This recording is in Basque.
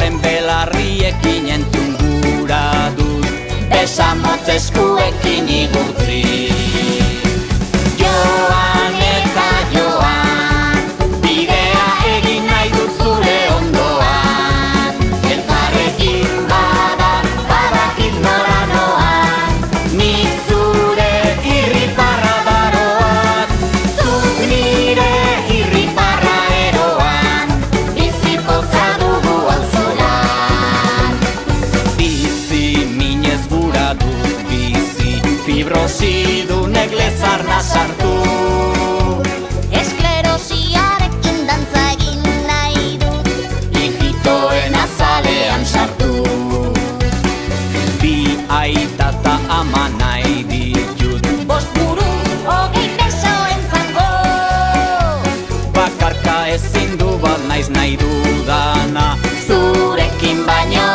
Zuen belarriekin entzun gura dut, besamotz eskuekin igurtzi. Joan eta joan, bidea egin nahi dut zure ondoan. Elkarrekin bada, badakit nora noan, nik zure irriparra daroat. Zuk nire irriparra eroan, bizi poza dugu auzolan. Bizi minez gura dut bizi, fibrosidunek lezarna sartu. Esklerosiarekin dantza egin nahi dut, Ijitoen azalean sartu. Bi aita ta ama nahi ditut, 5 buru, 20 besoen zango. bakarka ezin du bat naiz nahi dudana. Zurekin baino